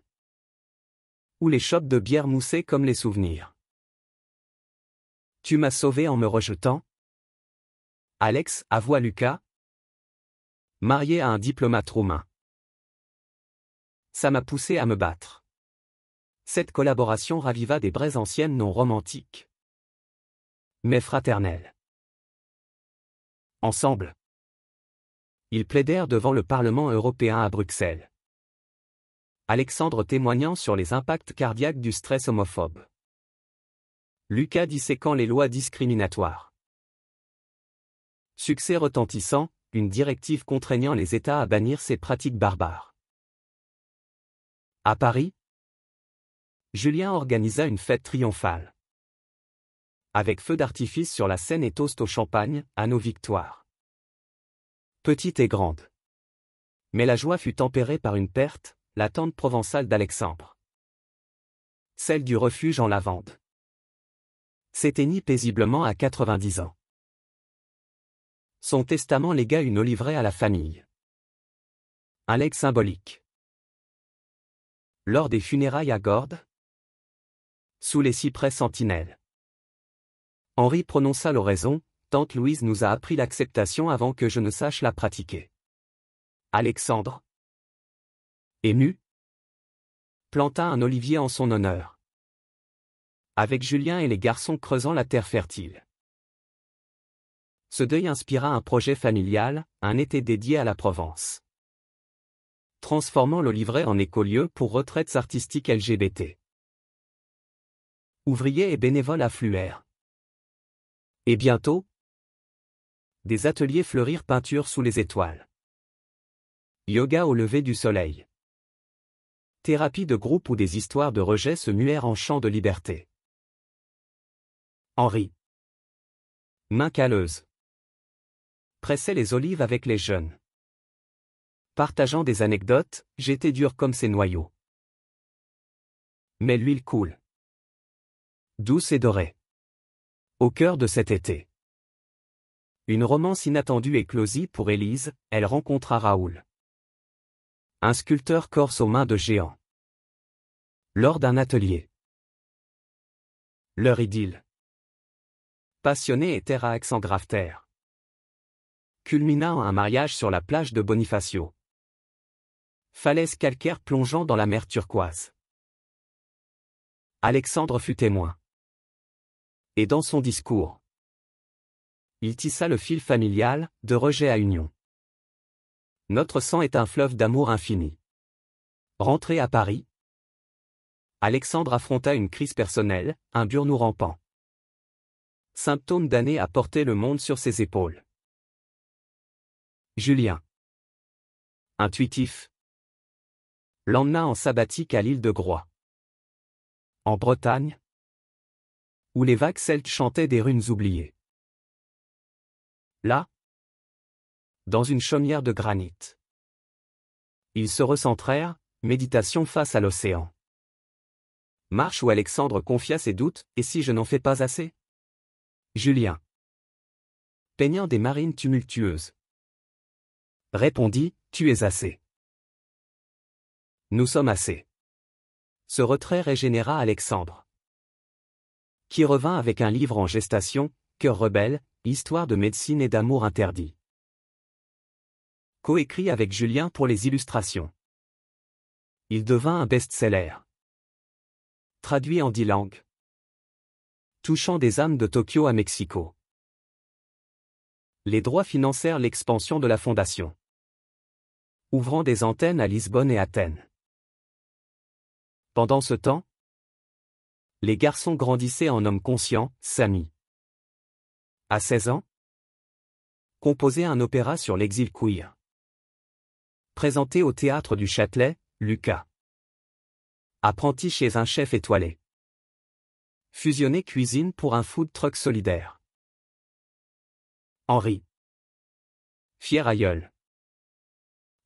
où les chopes de bière moussaient comme les souvenirs. Tu m'as sauvé en me rejetant? Alex, avoua Lucas, marié à un diplomate roumain. Ça m'a poussé à me battre. Cette collaboration raviva des braises anciennes non romantiques, mais fraternelles. Ensemble, ils plaidèrent devant le Parlement européen à Bruxelles, Alexandre témoignant sur les impacts cardiaques du stress homophobe, Lucas disséquant les lois discriminatoires. Succès retentissant, une directive contraignant les États à bannir ces pratiques barbares. À Paris, Julien organisa une fête triomphale, avec feux d'artifice sur la scène et toast au champagne, à nos victoires. Petite et grande. Mais la joie fut tempérée par une perte, la tante provençale d'Alexandre, celle du refuge en lavande, s'éteignit paisiblement à 90 ans. Son testament légua une oliveraie à la famille. Un legs symbolique. Lors des funérailles à Gordes, sous les cyprès sentinelles, Henri prononça l'oraison, tante Louise nous a appris l'acceptation avant que je ne sache la pratiquer. Alexandre, ému, planta un olivier en son honneur. Avec Julien et les garçons creusant la terre fertile. Ce deuil inspira un projet familial, un été dédié à la Provence. Transformant l'Olivret en écolieu pour retraites artistiques LGBT. Ouvriers et bénévoles affluèrent. Et bientôt, des ateliers fleurirent peinture sous les étoiles. Yoga au lever du soleil. Thérapie de groupe où des histoires de rejet se muèrent en chants de liberté. Henri, main calleuse, pressait les olives avec les jeunes. Partageant des anecdotes, j'étais dur comme ces noyaux. Mais l'huile coule. Douce et dorée. Au cœur de cet été. Une romance inattendue éclosit pour Élise, elle rencontra Raoul. Un sculpteur corse aux mains de géants. Lors d'un atelier. Leur idylle. Passionnée et terre à accent grave-terre. Culmina en un mariage sur la plage de Bonifacio. Falaise calcaire plongeant dans la mer turquoise. Alexandre fut témoin. Et dans son discours, il tissa le fil familial, de rejet à union. Notre sang est un fleuve d'amour infini. Rentré à Paris, Alexandre affronta une crise personnelle, un burn-out rampant. Symptôme d'années à porter le monde sur ses épaules. Julien, intuitif, l'emmena en sabbatique à l'île de Groix. En Bretagne, où les vagues celtes chantaient des runes oubliées. Là, dans une chaumière de granit. Ils se recentrèrent, méditation face à l'océan. Marche où Alexandre confia ses doutes, et si je n'en fais pas assez? Julien, peignant des marines tumultueuses, répondit, tu es assez. Nous sommes assez. Ce retrait régénéra Alexandre, qui revint avec un livre en gestation, Cœur rebelle, histoire de médecine et d'amour interdit. Coécrit avec Julien pour les illustrations. Il devint un best-seller. Traduit en 10 langues. Touchant des âmes de Tokyo à Mexico. Les droits financèrent l'expansion de la fondation. Ouvrant des antennes à Lisbonne et Athènes. Pendant ce temps, les garçons grandissaient en hommes conscients, Samy. À 16 ans, composait un opéra sur l'exil queer. Présenté au théâtre du Châtelet, Lucas. Apprenti chez un chef étoilé. Fusionné cuisine pour un food truck solidaire. Henri. Fier aïeul.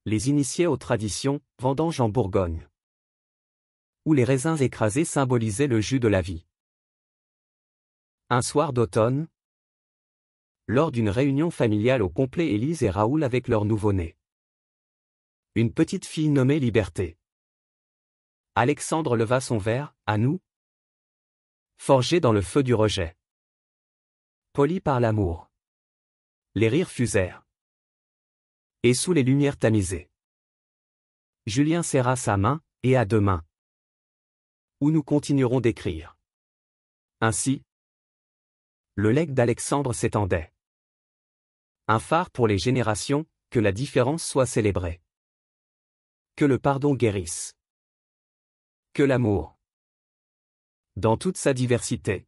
Les initiés aux traditions, vendanges en Bourgogne. Où les raisins écrasés symbolisaient le jus de la vie. Un soir d'automne, lors d'une réunion familiale au complet, Élise et Raoul avec leur nouveau-né. Une petite fille nommée Liberté. Alexandre leva son verre, à nous. Forgé dans le feu du rejet. Poli par l'amour. Les rires fusèrent. Et sous les lumières tamisées. Julien serra sa main, et à demain. Où nous continuerons d'écrire. Ainsi, le legs d'Alexandre s'étendait. Un phare pour les générations, que la différence soit célébrée. Que le pardon guérisse. Que l'amour, dans toute sa diversité,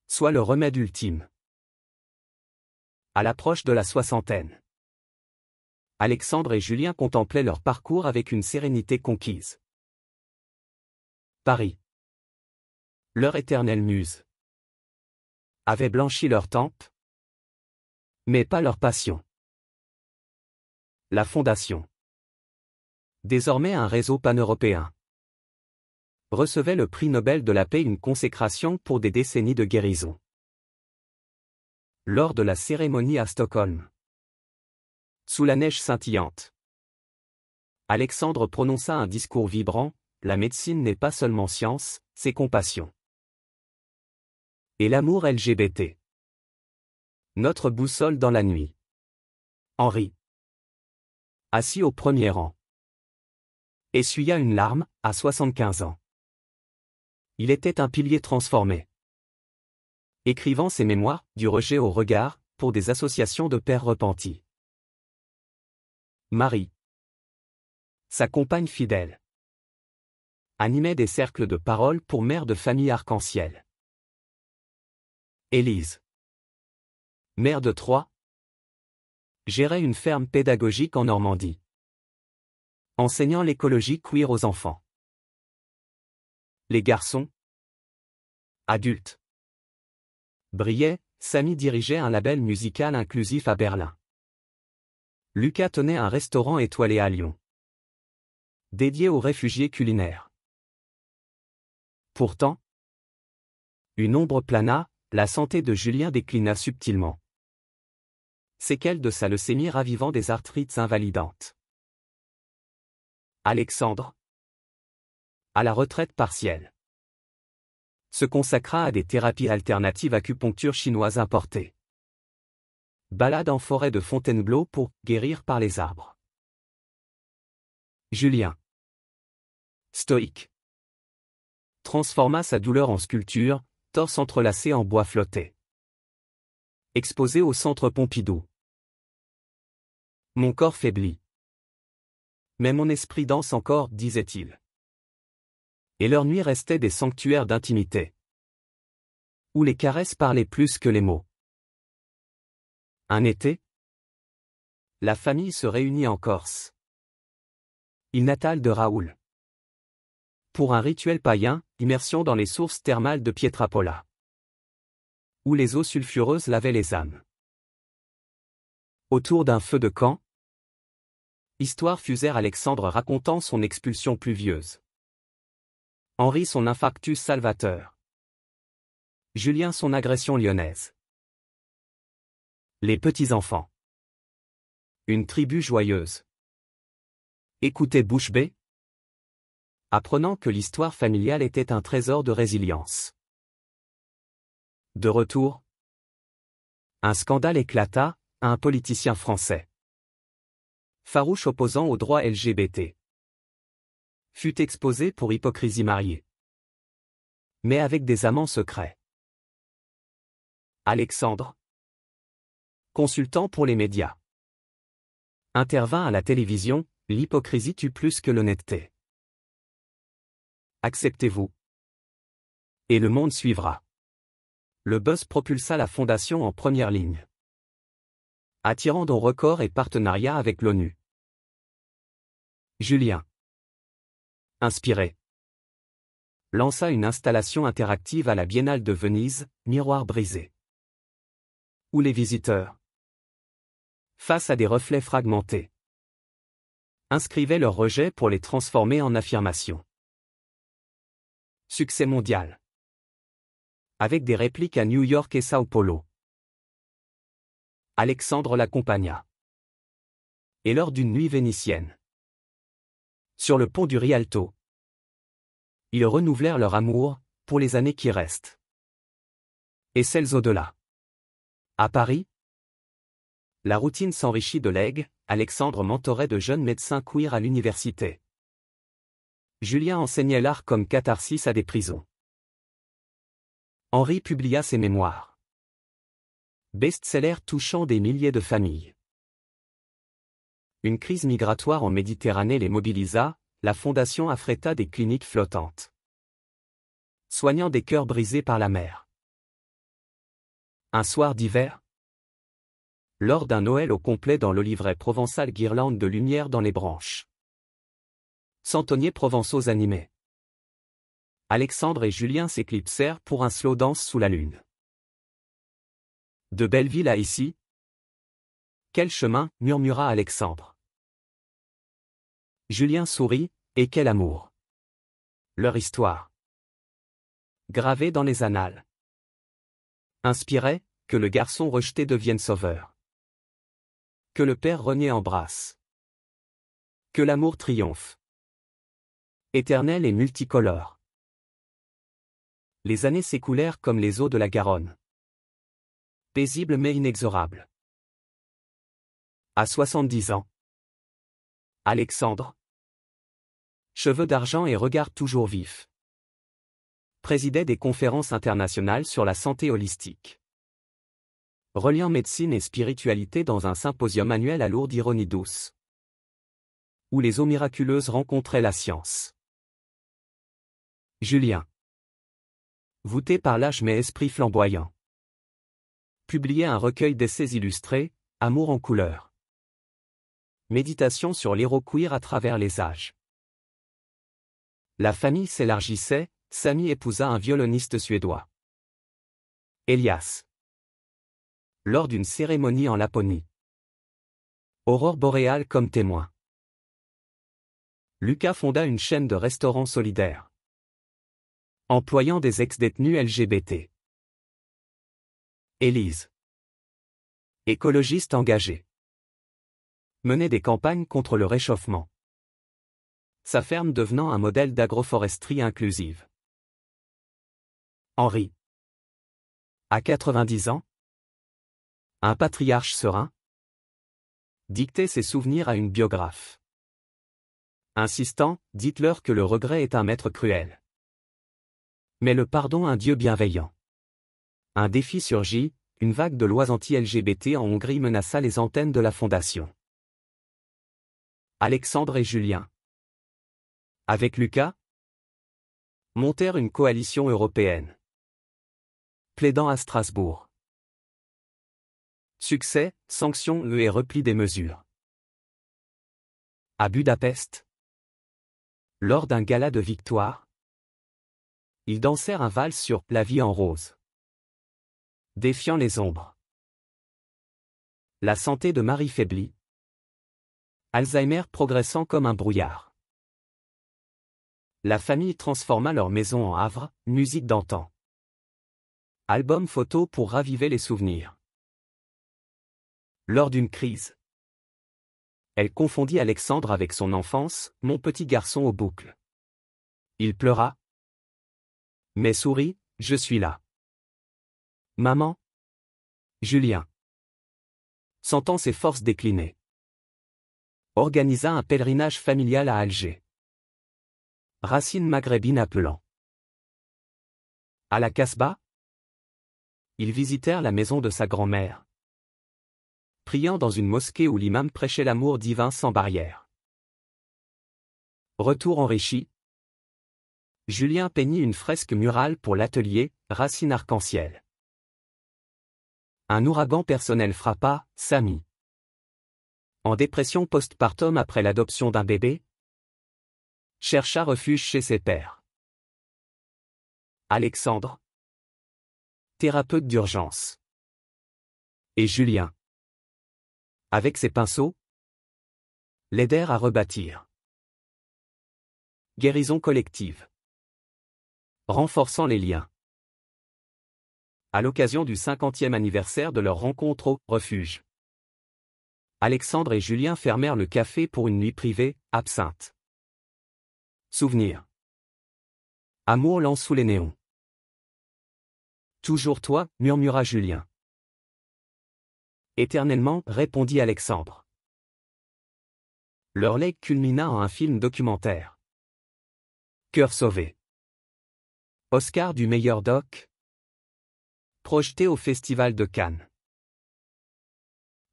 soit le remède ultime. À l'approche de la soixantaine, Alexandre et Julien contemplaient leur parcours avec une sérénité conquise. Paris, leur éternelle muse, avait blanchi leur tempe, mais pas leur passion. La Fondation, désormais un réseau pan-européen, recevait le prix Nobel de la paix, une consécration pour des décennies de guérison. Lors de la cérémonie à Stockholm, sous la neige scintillante, Alexandre prononça un discours vibrant, la médecine n'est pas seulement science, c'est compassion. Et l'amour LGBT. Notre boussole dans la nuit. Henri. Assis au premier rang. Essuya une larme, à 75 ans. Il était un pilier transformé. Écrivant ses mémoires, du rejet au regard, pour des associations de pères repentis. Marie. Sa compagne fidèle. Animait des cercles de parole pour mère de famille arc-en-ciel. Élise. Mère de 3. Gérait une ferme pédagogique en Normandie. Enseignant l'écologie queer aux enfants. Les garçons. Adultes. Brillaient, Samy dirigeait un label musical inclusif à Berlin. Lucas tenait un restaurant étoilé à Lyon. Dédié aux réfugiés culinaires. Pourtant, une ombre plana, la santé de Julien déclina subtilement. Séquelles de sa leucémie ravivant des arthrites invalidantes. Alexandre. À la retraite partielle. Se consacra à des thérapies alternatives acupuncture chinoise importée. Balade en forêt de Fontainebleau pour guérir par les arbres. Julien. Stoïque. Transforma sa douleur en sculpture, torse entrelacé en bois flotté. Exposé au centre Pompidou. Mon corps faiblit. Mais mon esprit danse encore, disait-il. Et leurs nuits restaient des sanctuaires d'intimité. Où les caresses parlaient plus que les mots. Un été, la famille se réunit en Corse. Île natale de Raoul. Pour un rituel païen, immersion dans les sources thermales de Pietrapola. Où les eaux sulfureuses lavaient les âmes. Autour d'un feu de camp, histoire fusèrent Alexandre racontant son expulsion pluvieuse. Henri son infarctus salvateur. Julien son agression lyonnaise. Les petits-enfants. Une tribu joyeuse. Écoutez bouche bée. Apprenant que l'histoire familiale était un trésor de résilience. De retour, un scandale éclata, à un politicien français. Farouche opposant aux droits LGBT. Fut exposé pour hypocrisie mariée. Mais avec des amants secrets. Alexandre. Consultant pour les médias. Intervint à la télévision, l'hypocrisie tue plus que l'honnêteté. Acceptez-vous. Et le monde suivra. Le buzz propulsa la fondation en première ligne. Attirant dons records et partenariats avec l'ONU. Julien. Inspiré. Lança une installation interactive à la Biennale de Venise, Miroir brisé. Où les visiteurs, face à des reflets fragmentés, inscrivaient leur rejet pour les transformer en affirmation. Succès mondial. Avec des répliques à New York et Sao Paulo. Alexandre l'accompagna. Et lors d'une nuit vénitienne. Sur le pont du Rialto. Ils renouvelèrent leur amour, pour les années qui restent. Et celles au-delà. À Paris, la routine s'enrichit de legs, Alexandre mentorait de jeunes médecins queer à l'université. Julien enseignait l'art comme catharsis à des prisons. Henri publia ses mémoires. Best-seller touchant des milliers de familles. Une crise migratoire en Méditerranée les mobilisa, la fondation affréta des cliniques flottantes. Soignant des cœurs brisés par la mer. Un soir d'hiver, lors d'un Noël au complet dans l'oliveraie provençal guirlande de lumière dans les branches. Centonniers provençaux animés. Alexandre et Julien s'éclipsèrent pour un slow dance sous la lune. De Belleville à ici. Quel chemin, murmura Alexandre. Julien sourit, et quel amour. Leur histoire. Gravée dans les annales. Inspirait, que le garçon rejeté devienne sauveur. Que le père renié embrasse. Que l'amour triomphe. Éternel et multicolore. Les années s'écoulèrent comme les eaux de la Garonne. Paisibles mais inexorables. À 70 ans. Alexandre. Cheveux d'argent et regard toujours vif. Présidait des conférences internationales sur la santé holistique. Reliant médecine et spiritualité dans un symposium annuel à lourde ironie douce. Où les eaux miraculeuses rencontraient la science. Julien. Voûté par l'âge mais esprit flamboyant. Publiait un recueil d'essais illustrés, Amour en couleurs. Méditation sur l'héros-queer à travers les âges. La famille s'élargissait, Samy épousa un violoniste suédois. Elias. Lors d'une cérémonie en Laponie. Aurore boréale comme témoin. Lucas fonda une chaîne de restaurants solidaires. Employant des ex-détenus LGBT. Élise. Écologiste engagée. Menait des campagnes contre le réchauffement. Sa ferme devenant un modèle d'agroforesterie inclusive. Henri. À 90 ans. Un patriarche serein. Dictait ses souvenirs à une biographe. Insistant, dites-leur que le regret est un maître cruel. Mais le pardon un Dieu bienveillant. Un défi surgit, une vague de lois anti-LGBT en Hongrie menaça les antennes de la fondation. Alexandre et Julien. Avec Lucas, montèrent une coalition européenne. Plaidant à Strasbourg. Succès, sanctions et repli des mesures. À Budapest. Lors d'un gala de victoire, ils dansèrent un valse sur « La vie en rose ». Défiant les ombres. La santé de Marie faiblit. Alzheimer progressant comme un brouillard. La famille transforma leur maison en havre, musique d'antan. Album photo pour raviver les souvenirs. Lors d'une crise. Elle confondit Alexandre avec son enfance, mon petit garçon aux boucles. Il pleura. Mais sourit, je suis là. Maman. Julien. Sentant ses forces décliner. Organisa un pèlerinage familial à Alger. Racine maghrébine appelant. À la Casbah. Ils visitèrent la maison de sa grand-mère. Priant dans une mosquée où l'imam prêchait l'amour divin sans barrière. Retour enrichi. Julien peignit une fresque murale pour l'atelier, Racine arc-en-ciel. Un ouragan personnel frappa, Samy. En dépression postpartum après l'adoption d'un bébé. Chercha refuge chez ses pairs. Alexandre. Thérapeute d'urgence. Et Julien. Avec ses pinceaux, l'aidèrent à rebâtir. Guérison collective. Renforçant les liens. À l'occasion du 50e anniversaire de leur rencontre au refuge. Alexandre et Julien fermèrent le café pour une nuit privée, absinthe. Souvenir. Amour lent sous les néons. Toujours toi, murmura Julien. Éternellement, répondit Alexandre. Leur legs culmina en un film documentaire. Cœur sauvé. Oscar du meilleur doc. Projeté au Festival de Cannes.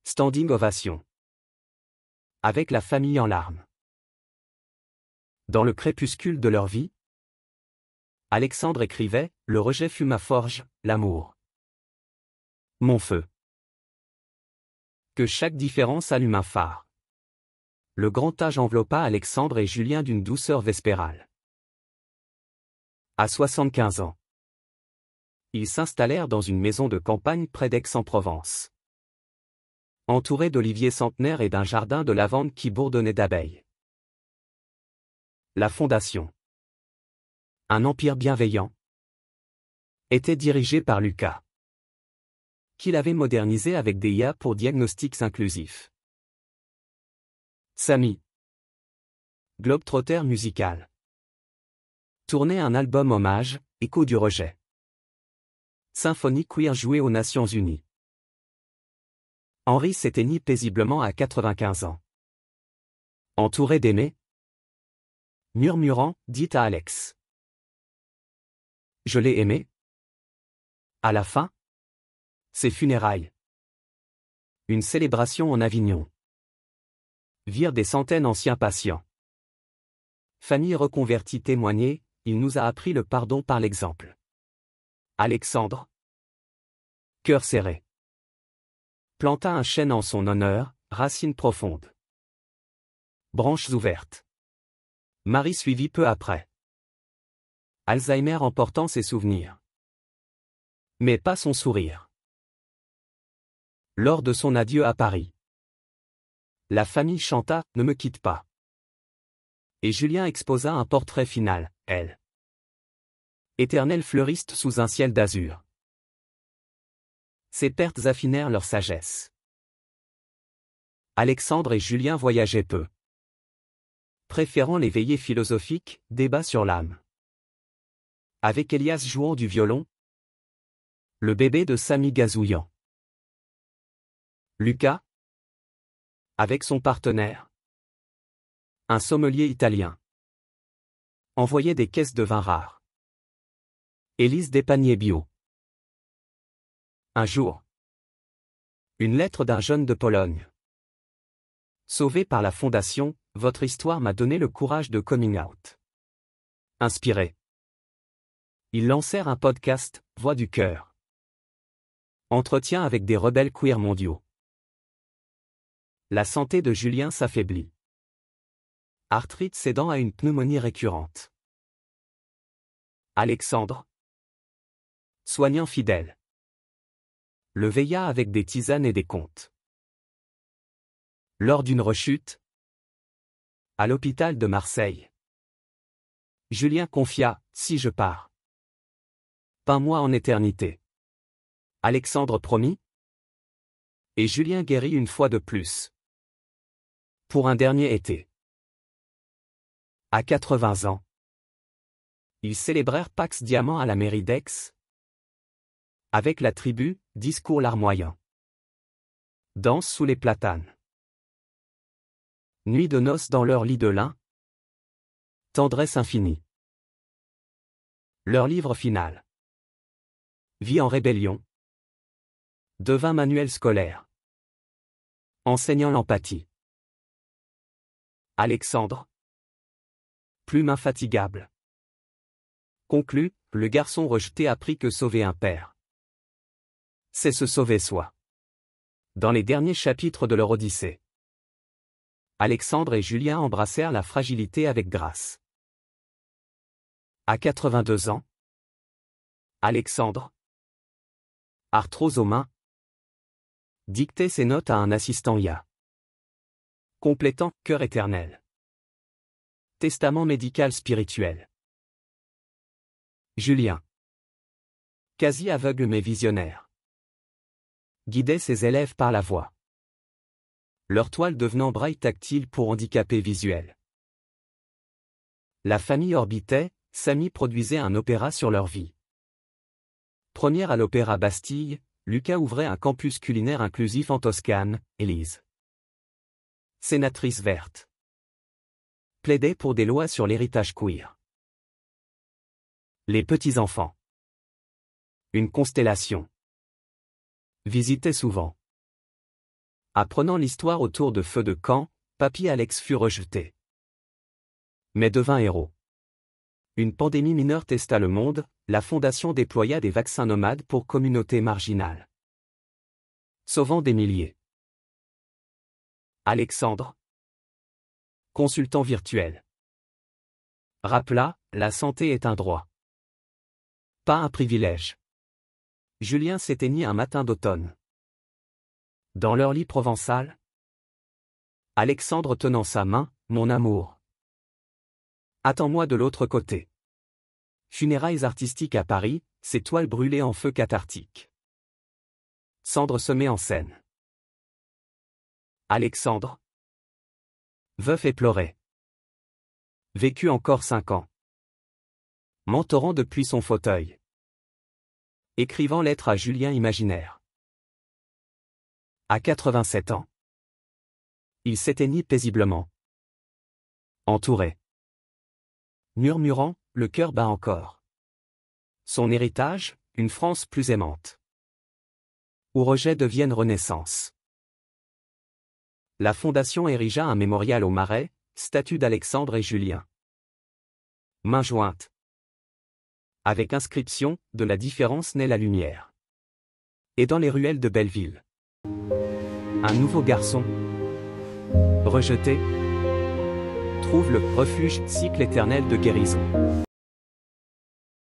Standing ovation. Avec la famille en larmes. Dans le crépuscule de leur vie, Alexandre écrivait « Le rejet fut ma forge, l'amour. Mon feu. » Que chaque différence allume un phare. Le grand âge enveloppa Alexandre et Julien d'une douceur vespérale. À 75 ans. Ils s'installèrent dans une maison de campagne près d'Aix-en-Provence. Entourés d'oliviers centenaires et d'un jardin de lavande qui bourdonnait d'abeilles. La fondation. Un empire bienveillant. Était dirigé par Lucas. Qu'il avait modernisé avec des IA pour diagnostics inclusifs. Samy. Globetrotter musical. Tournait un album hommage, Écho du rejet. Symphonie queer jouée aux Nations Unies. Henri s'éteignit paisiblement à 95 ans. Entouré d'aimés, murmurant, dit à Alex. Je l'ai aimé. À la fin, ses funérailles. Une célébration en Avignon. Virent des centaines anciens patients. Famille reconvertie témoignait, il nous a appris le pardon par l'exemple. Alexandre, cœur serré, planta un chêne en son honneur, racines profondes. Branches ouvertes. Marie suivit peu après. Alzheimer emportant ses souvenirs. Mais pas son sourire. Lors de son adieu à Paris, la famille chanta « Ne me quitte pas ». Et Julien exposa un portrait final, elle. Éternel fleuriste sous un ciel d'azur. Ces pertes affinèrent leur sagesse. Alexandre et Julien voyageaient peu. Préférant les veillées philosophiques, débats sur l'âme. Avec Elias jouant du violon. Le bébé de Samy gazouillant. Lucas. Avec son partenaire. Un sommelier italien. Envoyait des caisses de vin rares. Élise des paniers bio. Un jour. Une lettre d'un jeune de Pologne. Sauvé par la fondation, votre histoire m'a donné le courage de coming out. Inspiré. Ils lancèrent un podcast, Voix du cœur. Entretien avec des rebelles queer mondiaux. La santé de Julien s'affaiblit. Arthrite cédant à une pneumonie récurrente. Alexandre. Soignant fidèle. Le veilla avec des tisanes et des contes. Lors d'une rechute. À l'hôpital de Marseille. Julien confia, si je pars. Peins-moi en éternité. Alexandre promit. Et Julien guérit une fois de plus. Pour un dernier été. À 80 ans. Ils célébrèrent Pax Diamant à la mairie d'Aix. Avec la tribu, discours larmoyant. Danse sous les platanes. Nuit de noces dans leur lit de lin. Tendresse infinie. Leur livre final. Vie en rébellion. Devint manuel scolaire. Enseignant l'empathie. Alexandre. Plume infatigable. Conclut, le garçon rejeté apprit que sauver un père, c'est se sauver soi. Dans les derniers chapitres de leur Odyssée, Alexandre et Julien embrassèrent la fragilité avec grâce. À 82 ans, Alexandre, arthrose aux mains, dictait ses notes à un assistant IA. Complétant « Cœur éternel ». Testament médical spirituel. Julien. Quasi aveugle mais visionnaire. Guidait ses élèves par la voix. Leur toile devenant braille tactile pour handicapés visuels. La famille orbitait, Samy produisait un opéra sur leur vie. Première à l'Opéra Bastille, Lucas ouvrait un campus culinaire inclusif en Toscane, Élise. Sénatrice verte. Plaidait pour des lois sur l'héritage queer. Les petits-enfants. Une constellation. Visitait souvent. Apprenant l'histoire autour de Feu de camp, Papy Alex fut rejeté. Mais devint héros. Une pandémie mineure testa le monde, la fondation déploya des vaccins nomades pour communautés marginales. Sauvant des milliers. Alexandre. Consultant virtuel. Rappela, la santé est un droit. Pas un privilège. Julien s'éteignit un matin d'automne. Dans leur lit provençal. Alexandre tenant sa main, mon amour. Attends-moi de l'autre côté. Funérailles artistiques à Paris, ces toiles brûlées en feu cathartique. Cendres semées en scène. Alexandre. Veuf éploré. Vécu encore 5 ans. mentorant depuis son fauteuil. Écrivant lettre à Julien imaginaire. À 87 ans. Il s'éteignit paisiblement. Entouré. Murmurant, le cœur bat encore. Son héritage, une France plus aimante. Où rejet devienne renaissance. La Fondation érigea un mémorial au Marais, statue d'Alexandre et Julien. Main jointe. Avec inscription, de la différence naît la lumière. Et dans les ruelles de Belleville. Un nouveau garçon. Rejeté. Trouve le refuge, cycle éternel de guérison.